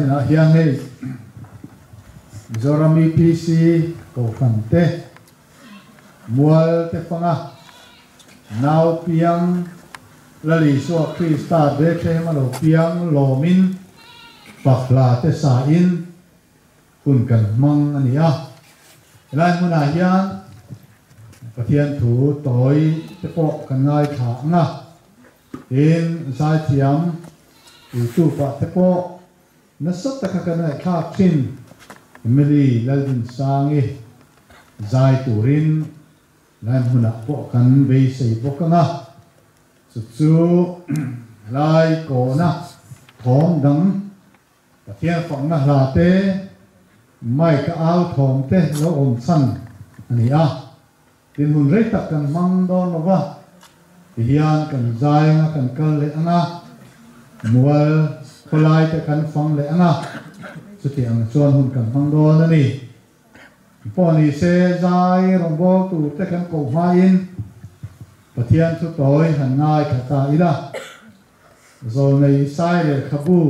na hiang hei Zorami PC ko kante mual te panga nau piang lali so Krista de ke malo piang lomin pakla te sa in kun kan mang ania lai muna hian pathian thu toi te po kan ngai tha nga in sai thiam tu pa te po na sat ta ka na kha khin meli lalin sangi zai turin lai muna po kan be sei bokanga chu lai ko na thom dang pathian phang na la te mai ka ao thom te lo om san ania tin hun rei tak kan mang don wa hian kan zai nga kan kal le anga mual kholai te kan phang le anga chu ti ang chuan hun kan mang don ani poni se zai rong bo tu te kan ko ma in pathian chu toi han ngai kha ta ila zo nei sai le khabu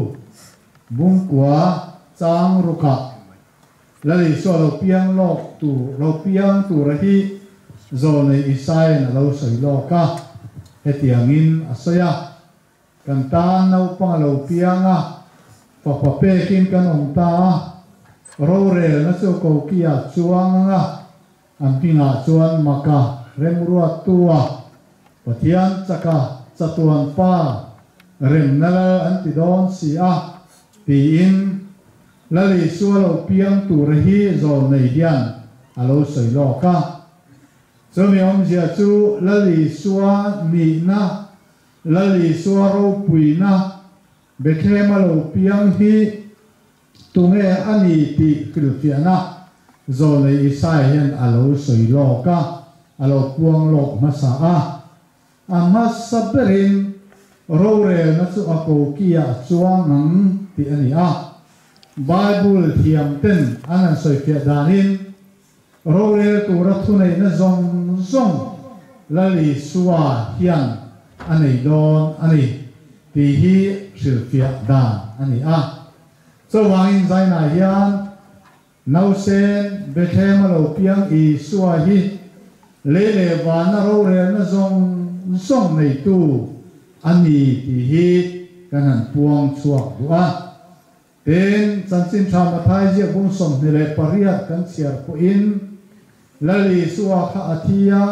bung kwa chang ruka lali so lo piang lok tu lo piang tu rahi zo nei isai na lo sai lo ka hetiangin asaya kan ta nau pang lo pianga pa pa pe kin kan ong ta ro re na chu ko kia chuanga an pinga chuan maka rem ruat tua pathian chaka chatuan pa rem nala an ti don si a ti in lali sualo piang tu rahi zo nei hian alo sei lo ka zomi om zia chu lali suwa mi na lali suwa ro pui na bekhema lo piang hi tunge ani ti krifiana zo nei isai hian alo sei lo ka alo puang lok masa a ama saberin ro re na chu ako kia chuang nang ti ani a Bible thiam ten anan soi ke danin ro re tu ra thu nei na zong zong lali suwa hian anei don ani ti hi silfia dan ani a so wangin zai na hian nau sen bethem lo piang I suwa hi le wa na ro re na zong zong nei tu ani ti hi kanan puang chuak wa ten chansin thama thai je bung som ni le pariat kan chiar ko in lali suwa kha athia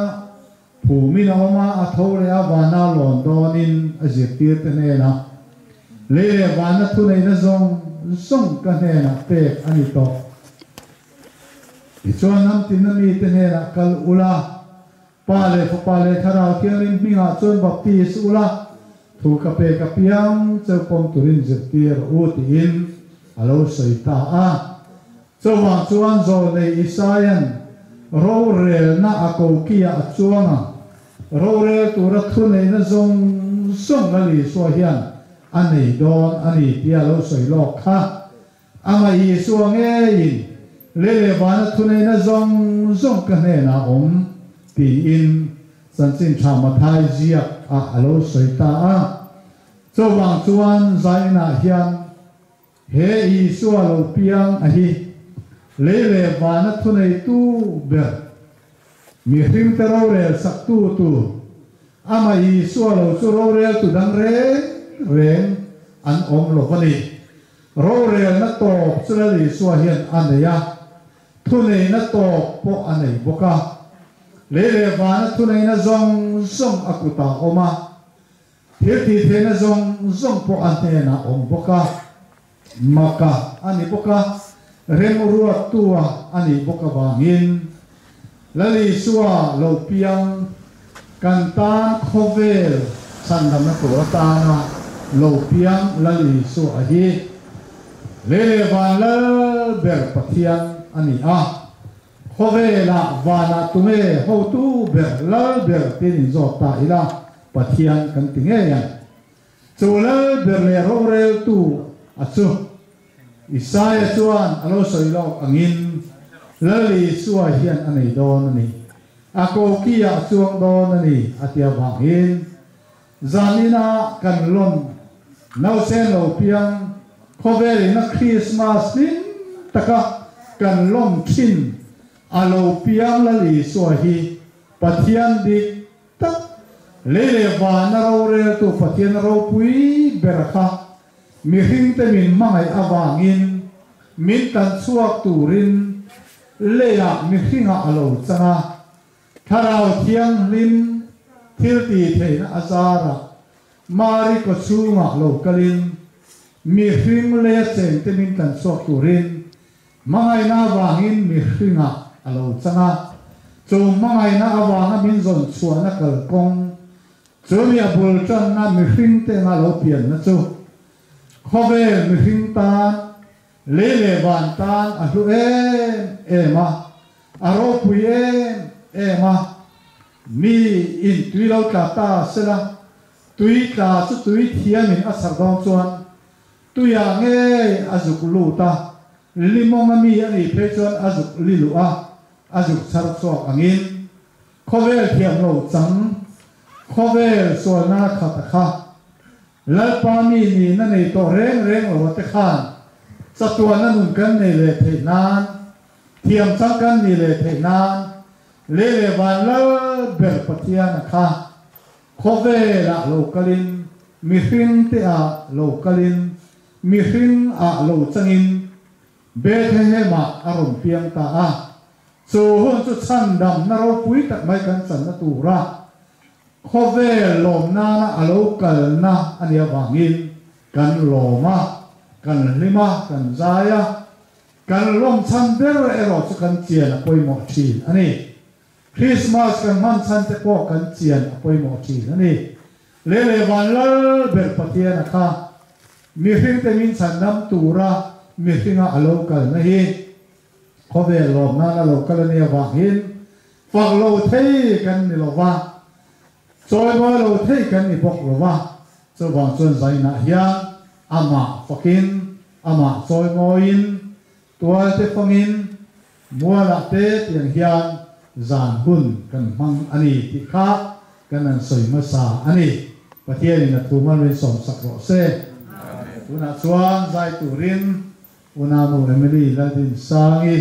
phumi na ma athore awana lon donin azipir te ne na le wana thu nei na zong song ka ne na pe ani to ichuan nam tin na mi te ne na kal ula pa le thara kiarin minga chon baptis ula thu ka pe ka piang chau pom turin zipir u ti in alo sei ta a chawa chuan zo nei isayan ro rel na ako kia chuanga ro rel tu ra thu nei na zong song ali so hian anei don ani tia lo sei lo kha ama I suange in le wa na thu nei na zong zong ka ne na om ti in san chin thama thai zia a alo sei ta a chawa chuan zai na hian he I sualo piang ahi le wa na thu nei tu ber mi hrim te ro re sak tu ama I sualo chu ro re tu dang re an om lo pani ro re na to chulali suwa hian aneya thu nei na to po anei boka le wa na thu nei na zong akuta oma ti na zong po ante na om boka maka ani boka remurua tua ani boka bangin lali suwa lo piang kantan khovel sandam na ko ta lo piang lali suwa hi le wala ber pathian ani a khovela wana tume ho tu ber la ber tin zo ta ila pathian kan tinge ya chula ber le ro re tu achu Isaya chuan alo soi lo angin lali suwa hian anei don ani ako kia chuang don ani atia bangin zanina kan lon nau sen lo piang khovel na Christmas lin taka kan lom thin alo piang la li so hi pathian dik tak lele wa na ro re tu pathian ro pui berkha mi hing te min mangai awangin min tan chuak turin leya mi hinga alo changa tharau thiang lim thil ti theina azara mari ko chunga lo kalin mi hing le chen te min tan chuak turin mangai na wangin mi hinga alo changa chu mangai na awanga min zon chuana kal kong chu mi abul chan na mi hing te nga lo pian na chu khovel mi hing ta lele van tan a lu ema aro pui ema mi in tui lo ka ta sela tui ta chu tui thiam in asar dong chuan tuya nge azuk lu ta limong ami ani phe chuan azuk lilu a azuk char chok angin khovel thiam lo chang khovel so na kha ta kha lalpa mi ni na nei to reng lo te khan satuan na nun kan nei le thei nan thiam chang kan ni le thei nan le le van la ber pathian kha khovel a lo kalin mi hring te a lo kalin mi hring a lo changin be the he ma arom piang ta a chu hon chu chan dam na ro pui tak mai kan chan na tu ra khovel lom na na alo kal na ania wangin kan loma kan lima kan zaya kan lom chan ber ero chu kan chian poi mo thi ani Christmas kan man chan te ko kan chian poi mo thi ani le le van lal ber pathian kha mi hring te min chan nam tura mi hringa alo kal na hi khovel lom na alo kal ania wangin fak lo thei kan ni lo wa choi mo lo thei kan ni bok lo wa cho wang chuan zai na hian ama fakin ama choi mo in tua te fangin muala te tiang hian zan hun kan mang ani ti kha kan an soi ma sa ani pathian na tu man rin som sak ro se tuna chuan zai turin una mo remeli la din sangi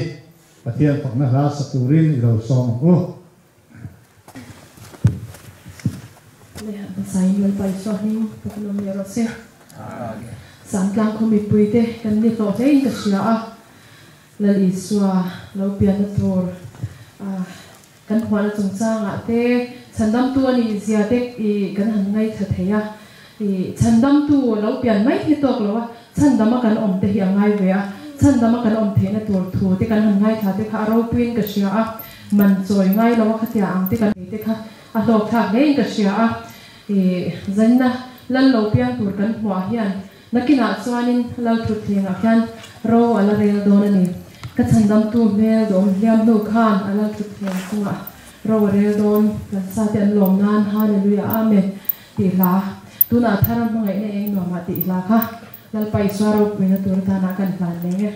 pathian pakna la sa turin i lo som u sai lal pai so ni pokno mi ro se san tlang ko mi puite kan ni to te ka sia a lali swa lo pian na tur kan hwala chung changa te chandam tu ani zia te I kan han ngai tha theya I chandam tu lo pian mai thi tok lo wa chandam kan om te hi angai ve a chandam kan om the na tur thu te kan han ngai tha te kha ro pin ka sia a man choi ngai lo wa khatia ang te kan te kha a lok thak nei ka sia a zanna lan lo pian tur kan hwa hian nakina chuanin lo thu thinga khian ro ala rel don ani ka chandam tu mel dom liam no khan ala thu thing kunga ro rel don kan sa te an lom nan hallelujah amen ti la tuna tharam ngai ne eng no ma ti la kha lal pai swaro pina tur ta na kan plan nge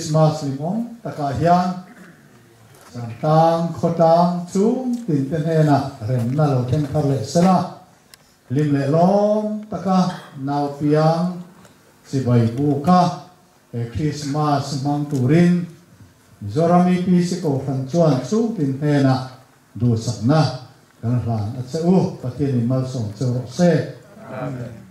Christmas limong takahian santang khotang chung tin ten hena rem na lo ten khar le sela lim le lom taka nau piang si bai bu ka Christmas mang turin zorami pi si ko fan chuan chung tin hena du sakna kan hlan at sa u patini mal song se amen.